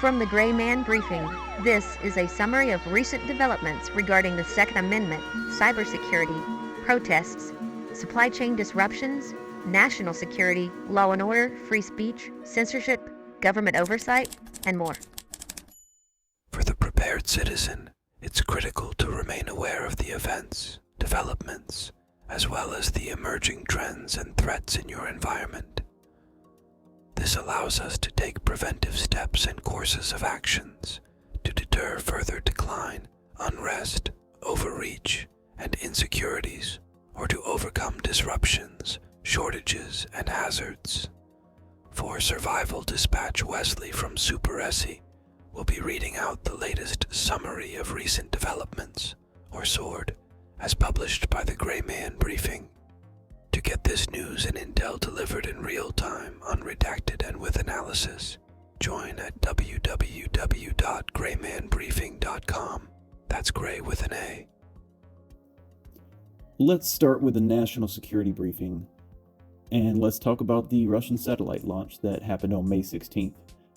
From the Gray Man Briefing, this is a summary of recent developments regarding the Second Amendment, cybersecurity, protests, supply chain disruptions, national security, law and order, free speech, censorship, government oversight, and more. For the prepared citizen, it's critical to remain aware of the events, developments, as well as the emerging trends and threats in your environment. This allows us to take preventive steps and courses of actions to deter further decline, unrest, overreach, and insecurities, or to overcome disruptions, shortages, and hazards. For Survival Dispatch, Wesley from Super SE will be reading out the latest summary of recent developments, or SWORD, as published by the Gray Man Briefing. To get this news and intel delivered in real time, unredacted and with analysis, join at www.graymanbriefing.com. That's Gray with an A. Let's start with a national security briefing, and let's talk about the Russian satellite launch that happened on May 16th.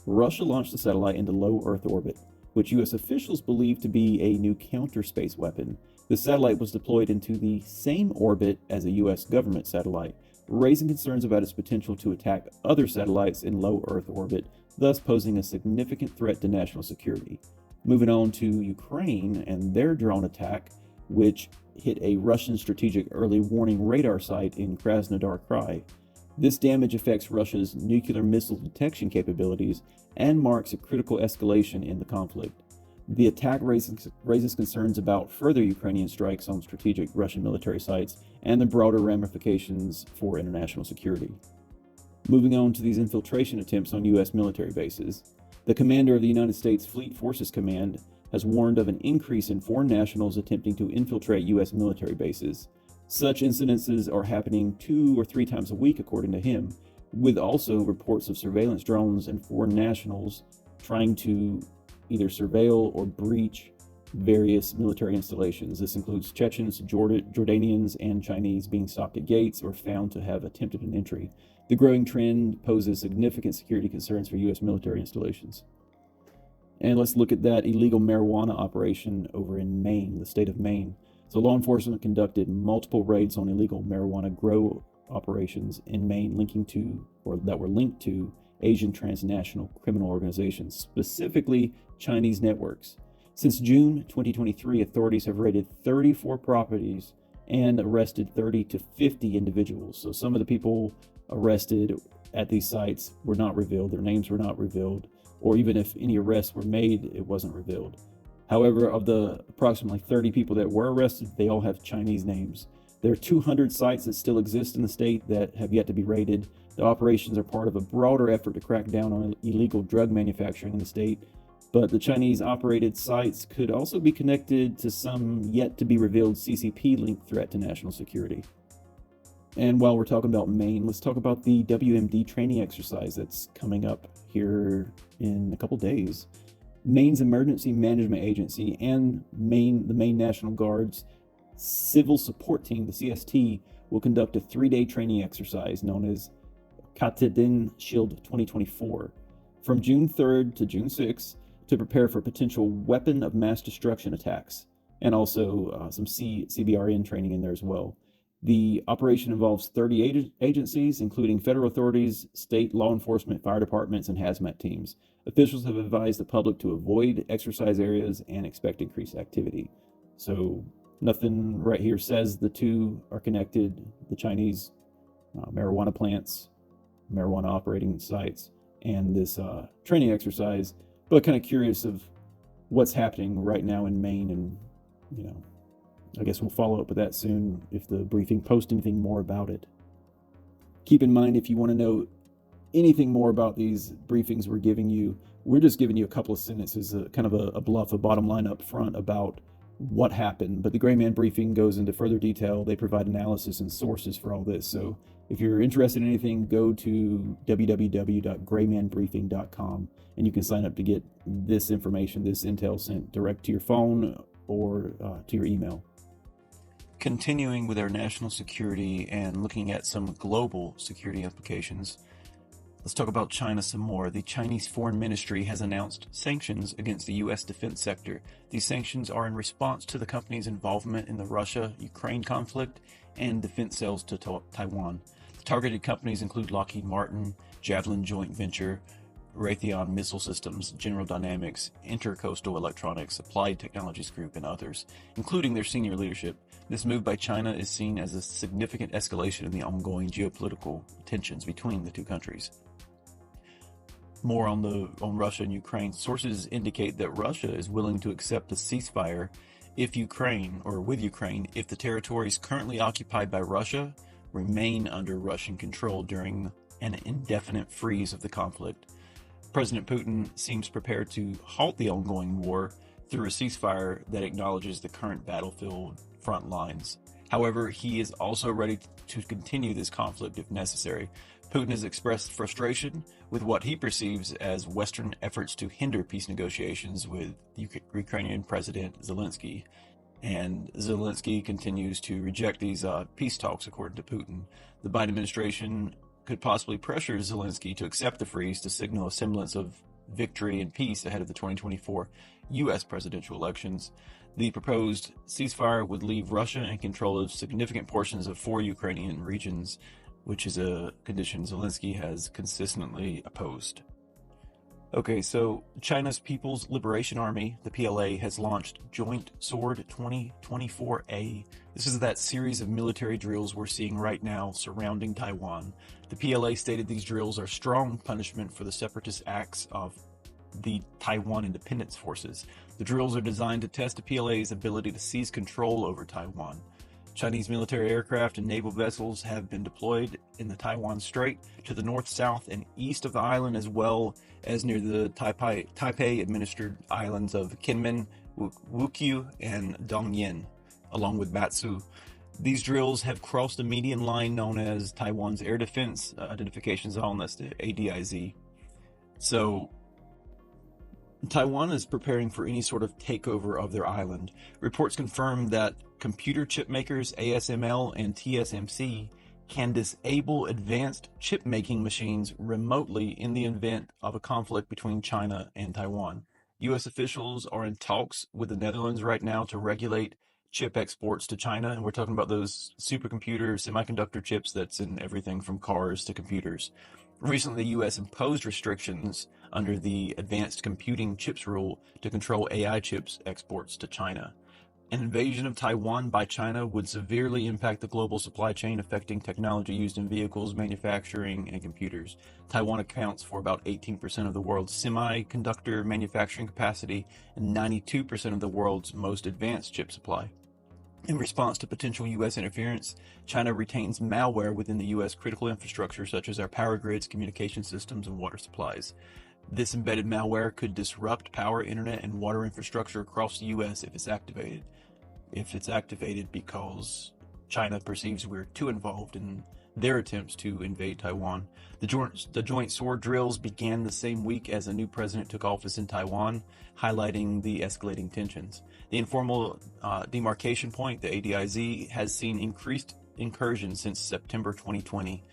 Russia launched the satellite into low Earth orbit, which U.S. officials believe to be a new counter-space weapon. The satellite was deployed into the same orbit as a U.S. government satellite, raising concerns about its potential to attack other satellites in low Earth orbit, thus posing a significant threat to national security. Moving on to Ukraine and their drone attack, which hit a Russian strategic early warning radar site in Krasnodar Krai. This damage affects Russia's nuclear missile detection capabilities and marks a critical escalation in the conflict. The attack raises concerns about further Ukrainian strikes on strategic Russian military sites and the broader ramifications for international security. Moving on to these infiltration attempts on U.S. military bases, the commander of the United States Fleet Forces Command has warned of an increase in foreign nationals attempting to infiltrate U.S. military bases. Such incidences are happening 2 or 3 times a week, according to him, with also reports of surveillance drones and foreign nationals trying to either surveil or breach various military installations. This includes Chechens, Jordanians, and Chinese being stopped at gates or found to have attempted an entry. The growing trend poses significant security concerns for U.S. military installations. And let's look at that illegal marijuana operation over in Maine, the state of Maine. So law enforcement conducted multiple raids on illegal marijuana grow operations in Maine that were linked to Asian transnational criminal organizations, specifically Chinese networks. Since June 2023, authorities have raided 34 properties and arrested 30 to 50 individuals. So some of the people arrested at these sites were not revealed, their names were not revealed, or even if any arrests were made, it wasn't revealed. However, of the approximately 30 people that were arrested, they all have Chinese names. There are 200 sites that still exist in the state that have yet to be raided. The operations are part of a broader effort to crack down on illegal drug manufacturing in the state, but the Chinese-operated sites could also be connected to some yet-to-be-revealed CCP-linked threat to national security. And while we're talking about Maine, let's talk about the WMD training exercise that's coming up here in a couple days. Maine's Emergency Management Agency and the Maine National Guard's Civil Support Team, the CST, will conduct a 3-day training exercise known as Katahdin Shield 2024 from June 3rd to June 6th to prepare for potential weapon of mass destruction attacks, and also some CBRN training in there as well. The operation involves 30 agencies, including federal authorities, state law enforcement, fire departments, and hazmat teams. Officials have advised the public to avoid exercise areas and expect increased activity. So nothing right here says the two are connected, the Chinese marijuana plants, marijuana operating sites, and this training exercise, but kind of curious of what's happening right now in Maine, and I guess we'll follow up with that soon if the briefing posts anything more about it. Keep in mind, if you want to know anything more about these briefings we're giving you, we're just giving you a couple of sentences, kind of a bottom line up front about what happened. But the Gray Man Briefing goes into further detail. They provide analysis and sources for all this. So if you're interested in anything, go to www.graymanbriefing.com and you can sign up to get this information, this intel sent direct to your phone or to your email. Continuing with our national security and looking at some global security implications, Let's talk about China some more. The Chinese Foreign Ministry has announced sanctions against the U.S. defense sector. These sanctions are in response to the company's involvement in the Russia-Ukraine conflict and defense sales to Taiwan. The targeted companies include Lockheed Martin, Javelin Joint Venture, Raytheon Missile Systems, General Dynamics, Intercoastal Electronics, Applied Technologies Group, and others, including their senior leadership. This move by China is seen as a significant escalation in the ongoing geopolitical tensions between the two countries. More on Russia and Ukraine. Sources indicate that Russia is willing to accept a ceasefire with Ukraine, if the territories currently occupied by Russia remain under Russian control during an indefinite freeze of the conflict. President Putin seems prepared to halt the ongoing war through a ceasefire that acknowledges the current battlefield front lines. However, he is also ready to continue this conflict if necessary. Putin has expressed frustration with what he perceives as Western efforts to hinder peace negotiations with Ukrainian President Zelensky. And Zelensky continues to reject these peace talks, according to Putin. The Biden administration could possibly pressure Zelensky to accept the freeze to signal a semblance of victory and peace ahead of the 2024 U.S. presidential elections. The proposed ceasefire would leave Russia in control of significant portions of 4 Ukrainian regions, which is a condition Zelensky has consistently opposed. Okay, so China's People's Liberation Army, the PLA, has launched Joint Sword 2024A. This is that series of military drills we're seeing right now surrounding Taiwan. The PLA stated these drills are strong punishment for the separatist acts of the Taiwan Independence Forces. The drills are designed to test the PLA's ability to seize control over Taiwan. Chinese military aircraft and naval vessels have been deployed in the Taiwan Strait to the north, south, and east of the island, as well as near the Taipei-administered islands of Kinmen, Wukyu, and Dongyan, along with Matsu. These drills have crossed a median line known as Taiwan's Air Defense Identification Zone, that's the ADIZ. So Taiwan is preparing for any sort of takeover of their island. Reports confirm that computer chip makers ASML and TSMC can disable advanced chip-making machines remotely in the event of a conflict between China and Taiwan. U.S. officials are in talks with the Netherlands right now to regulate chip exports to China, and we're talking about those supercomputer semiconductor chips that's in everything from cars to computers. Recently, the U.S. imposed restrictions under the Advanced Computing Chips Rule to control AI chips exports to China. An invasion of Taiwan by China would severely impact the global supply chain, affecting technology used in vehicles, manufacturing, and computers. Taiwan accounts for about 18% of the world's semiconductor manufacturing capacity and 92% of the world's most advanced chip supply. In response to potential U.S. interference, China retains malware within the U.S. critical infrastructure, such as our power grids, communication systems, and water supplies. This embedded malware could disrupt power, internet, and water infrastructure across the U.S. if it's activated. Because China perceives we're too involved in their attempts to invade Taiwan. The joint sword drills began the same week as a new president took office in Taiwan, highlighting the escalating tensions. The informal demarcation point, the ADIZ, has seen increased incursions since September 2020,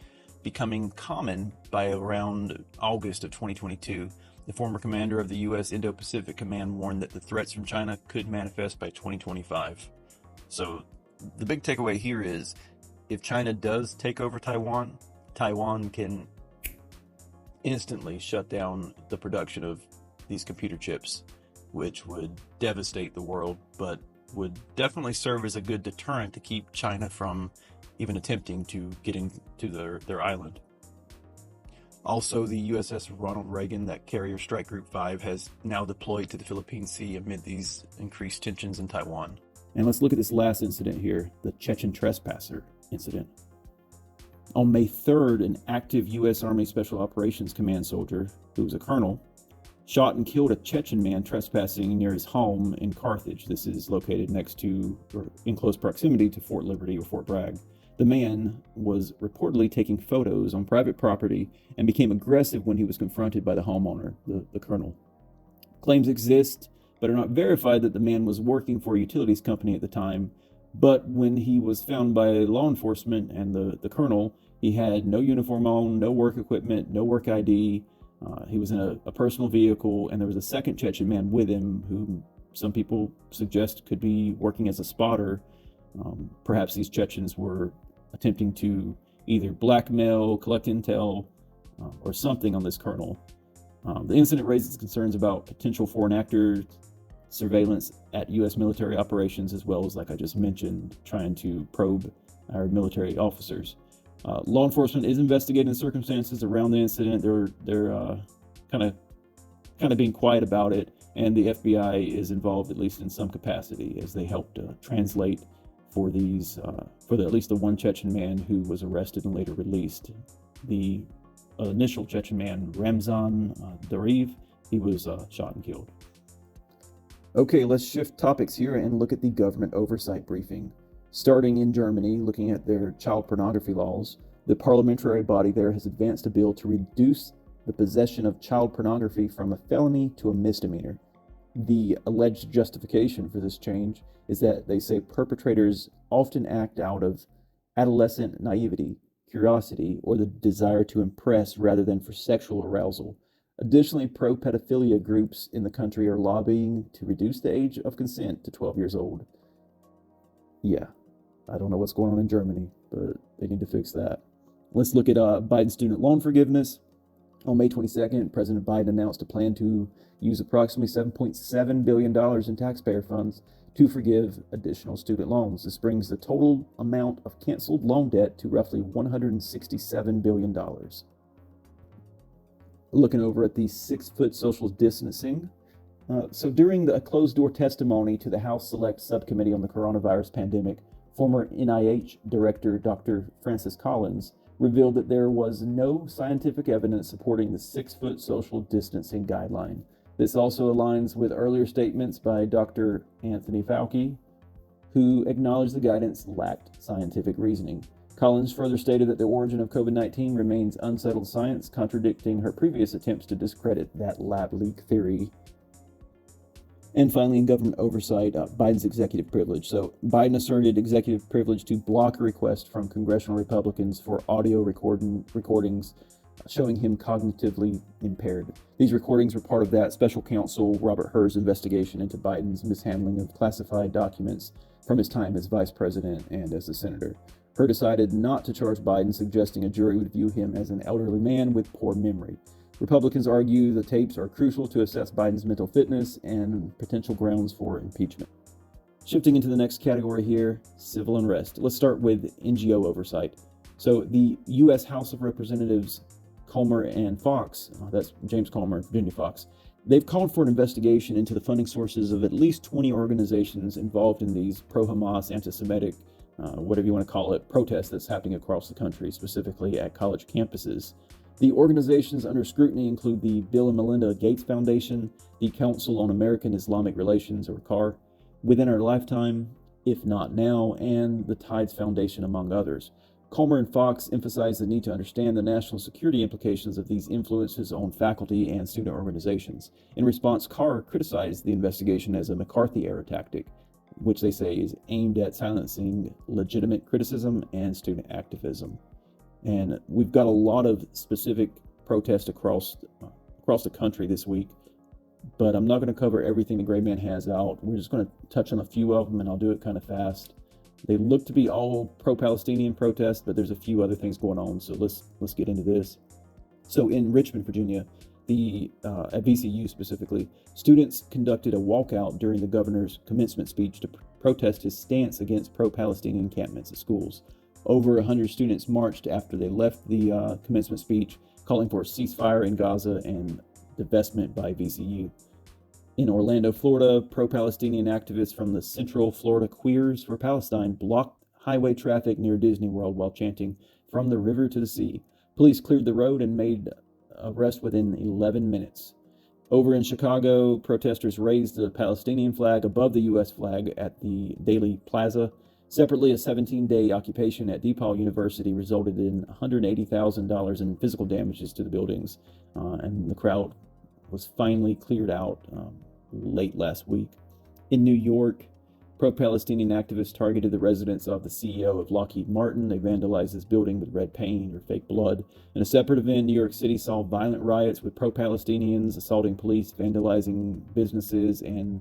becoming common by around August of 2022. The former commander of the U.S. Indo-Pacific Command warned that the threats from China could manifest by 2025. So the big takeaway here is, if China does take over Taiwan, Taiwan can instantly shut down the production of these computer chips, which would devastate the world, but would definitely serve as a good deterrent to keep China from even attempting to get into their island. Also, the USS Ronald Reagan, that carrier Strike Group 5, has now deployed to the Philippine Sea amid these increased tensions in Taiwan. And let's look at this last incident here, the Chechen trespasser incident. On May 3rd, an active U.S. Army Special Operations Command soldier, who was a colonel, shot and killed a Chechen man trespassing near his home in Carthage. This is located next to, or in close proximity to, Fort Liberty or Fort Bragg. The man was reportedly taking photos on private property and became aggressive when he was confronted by the homeowner, the colonel. Claims exist, but are not verified, that the man was working for a utilities company at the time. But when he was found by law enforcement and the colonel, He had no uniform on, no work equipment, no work ID. He was in a personal vehicle, and there was a second Chechen man with him who some people suggest could be working as a spotter. Perhaps these Chechens were attempting to either blackmail, collect intel, or something on this colonel. The incident raises concerns about potential foreign actors, surveillance at U.S. military operations, as well as, like I just mentioned, trying to probe our military officers. Law enforcement is investigating the circumstances around the incident. They're kind of being quiet about it, and the FBI is involved at least in some capacity as they helped translate for at least the one Chechen man who was arrested and later released. The initial Chechen man, Ramzan Dariv, he was shot and killed. Okay, let's shift topics here and look at the government oversight briefing. Starting in Germany, looking at their child pornography laws, the parliamentary body there has advanced a bill to reduce the possession of child pornography from a felony to a misdemeanor. The alleged justification for this change is that they say perpetrators often act out of adolescent naivety, curiosity, or the desire to impress rather than for sexual arousal. Additionally, pro-pedophilia groups in the country are lobbying to reduce the age of consent to 12 years old. Yeah, I don't know what's going on in Germany, but they need to fix that. Let's look at Biden's student loan forgiveness. On May 22nd, President Biden announced a plan to use approximately $7.7 billion in taxpayer funds to forgive additional student loans. This brings the total amount of canceled loan debt to roughly $167 billion. Looking over at the 6-foot social distancing. So during a closed-door testimony to the House Select Subcommittee on the Coronavirus Pandemic, former NIH Director Dr. Francis Collins revealed that there was no scientific evidence supporting the 6-foot social distancing guideline. This also aligns with earlier statements by Dr. Anthony Fauci, who acknowledged the guidance lacked scientific reasoning. Collins further stated that the origin of COVID-19 remains unsettled science, contradicting her previous attempts to discredit that lab leak theory. And finally, in government oversight, Biden's executive privilege. So Biden asserted executive privilege to block a request from congressional Republicans for audio recordings showing him cognitively impaired. These recordings were part of that special counsel Robert Hur's investigation into Biden's mishandling of classified documents from his time as vice president and as a senator. Hur decided not to charge Biden, suggesting a jury would view him as an elderly man with poor memory. Republicans argue the tapes are crucial to assess Biden's mental fitness and potential grounds for impeachment. Shifting into the next category here, civil unrest. Let's start with NGO oversight. So the U.S. House of Representatives, Comer and Fox, that's James Comer, Virginia Fox, they've called for an investigation into the funding sources of at least 20 organizations involved in these pro-Hamas, anti-Semitic, whatever you want to call it, protests that's happening across the country, specifically at college campuses. The organizations under scrutiny include the Bill and Melinda Gates Foundation, the Council on American Islamic Relations, or CAR, Within Our Lifetime, If Not Now, and the Tides Foundation, among others. Comer and Fox emphasize the need to understand the national security implications of these influences on faculty and student organizations. In response, CAR criticized the investigation as a McCarthy-era tactic, which they say is aimed at silencing legitimate criticism and student activism. And we've got a lot of specific protests across the country this week, but I'm not going to cover everything the Gray Man has out. We're just going to touch on a few of them, and I'll do it kind of fast. They look to be all pro-Palestinian protests, but there's a few other things going on, so let's get into this. So in Richmond, Virginia, at VCU specifically, students conducted a walkout during the governor's commencement speech to protest his stance against pro-Palestinian encampments at schools. Over 100 students marched after they left the commencement speech, calling for a ceasefire in Gaza and divestment by VCU. In Orlando, Florida, pro-Palestinian activists from the Central Florida Queers for Palestine blocked highway traffic near Disney World while chanting, "From the river to the sea." Police cleared the road and made arrest within 11 minutes. Over in Chicago, protesters raised the Palestinian flag above the U.S. flag at the Daley Plaza. Separately, a 17-day occupation at DePaul University resulted in $180,000 in physical damages to the buildings, and the crowd was finally cleared out late last week. In New York, Pro-Palestinian activists targeted the residence of the CEO of Lockheed Martin. They vandalized his building with red paint or fake blood. In a separate event, New York City saw violent riots with pro-Palestinians assaulting police, vandalizing businesses, and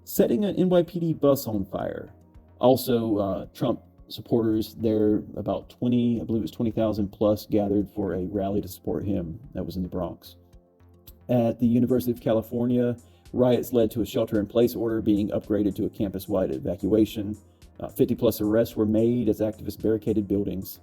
setting an NYPD bus on fire. Also, Trump supporters there, about 20, I believe it was 20,000 plus, gathered for a rally to support him. That was in the Bronx. At the University of California, riots led to a shelter-in-place order being upgraded to a campus-wide evacuation. 50 plus arrests were made as activists barricaded buildings.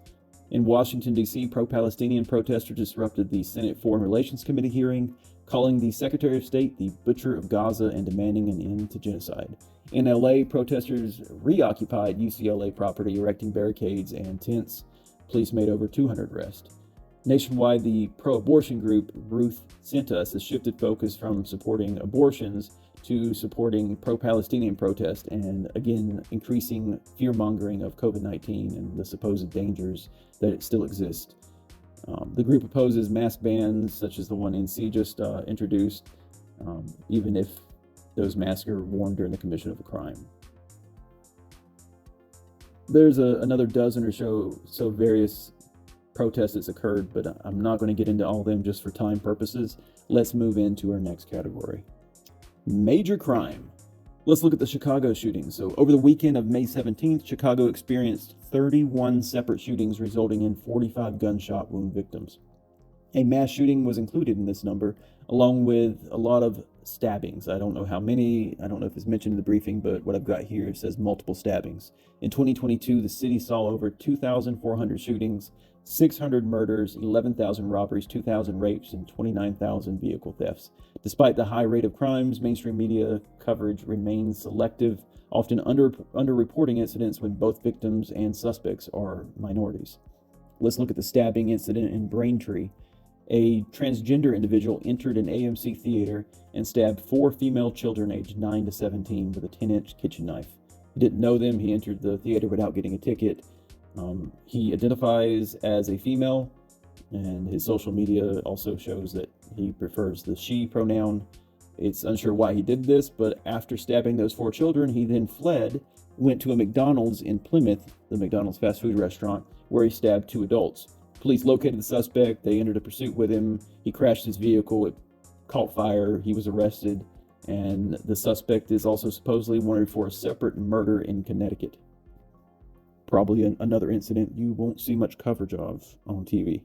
In Washington, D.C., pro-Palestinian protesters disrupted the Senate Foreign Relations Committee hearing, calling the Secretary of State the butcher of Gaza and demanding an end to genocide. In L.A., protesters reoccupied UCLA property, erecting barricades and tents. Police made over 200 arrests. Nationwide, the pro-abortion group Ruth Sent Us has shifted focus from supporting abortions to supporting pro-Palestinian protests and, again, increasing fear-mongering of COVID-19 and the supposed dangers that it still exist. The group opposes mask bans, such as the one NC just introduced, even if those masks are worn during the commission of a crime. There's another dozen or so various protests that's occurred, but I'm not going to get into all of them just for time purposes. Let's move into our next category. Major crime. Let's look at the Chicago shootings. So over the weekend of May 17th, Chicago experienced 31 separate shootings, resulting in 45 gunshot wound victims. A mass shooting was included in this number, along with a lot of stabbings. I don't know how many, I don't know if it's mentioned in the briefing, but what I've got here says multiple stabbings. In 2022, the city saw over 2,400 shootings, 600 murders, 11,000 robberies, 2,000 rapes, and 29,000 vehicle thefts. Despite the high rate of crimes, mainstream media coverage remains selective, often under-reporting incidents when both victims and suspects are minorities. Let's look at the stabbing incident in Braintree. A transgender individual entered an AMC theater and stabbed 4 female children aged 9 to 17 with a 10-inch kitchen knife. He didn't know them. He entered the theater without getting a ticket. He identifies as a female, and his social media also shows that he prefers the she pronoun. It's unsure why he did this, but after stabbing those 4 children, he then fled, went to a McDonald's in Plymouth, the McDonald's fast food restaurant, where he stabbed 2 adults. Police located the suspect. They entered a pursuit with him. He crashed his vehicle. It caught fire. He was arrested. And the suspect is also supposedly wanted for a separate murder in Connecticut. Probably another incident you won't see much coverage of on TV.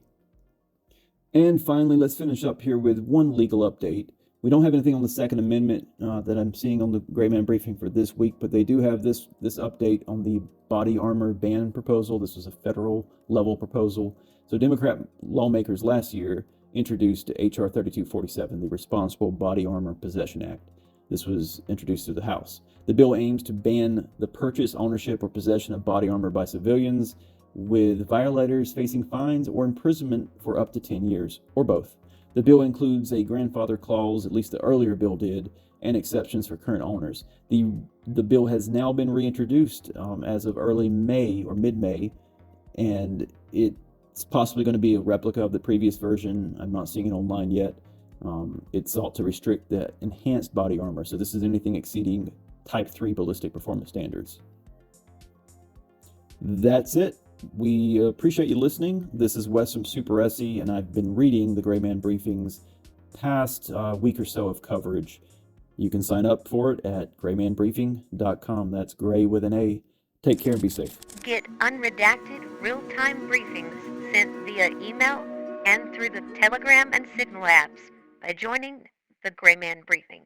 And finally, let's finish up here with one legal update. We don't have anything on the Second Amendment that I'm seeing on the Gray Man briefing for this week, but they do have this update on the body armor ban proposal. This was a federal level proposal. So Democrat lawmakers last year introduced H.R. 3247, the Responsible Body Armor Possession Act. This was introduced to the House. The bill aims to ban the purchase, ownership, or possession of body armor by civilians, with violators facing fines or imprisonment for up to 10 years, or both. The bill includes a grandfather clause, at least the earlier bill did, and exceptions for current owners. The bill has now been reintroduced as of early May or mid-May, and it's possibly going to be a replica of the previous version. I'm not seeing it online yet. It sought to restrict the enhanced body armor, so this is anything exceeding Type 3 ballistic performance standards. That's it. We appreciate you listening. This is Wes from Super SE, and I've been reading the Gray Man briefings past week or so of coverage. You can sign up for it at graymanbriefing.com. That's gray with an A. Take care and be safe. Get unredacted, real-time briefings sent via email and through the Telegram and Signal apps by joining the Gray Man Briefing.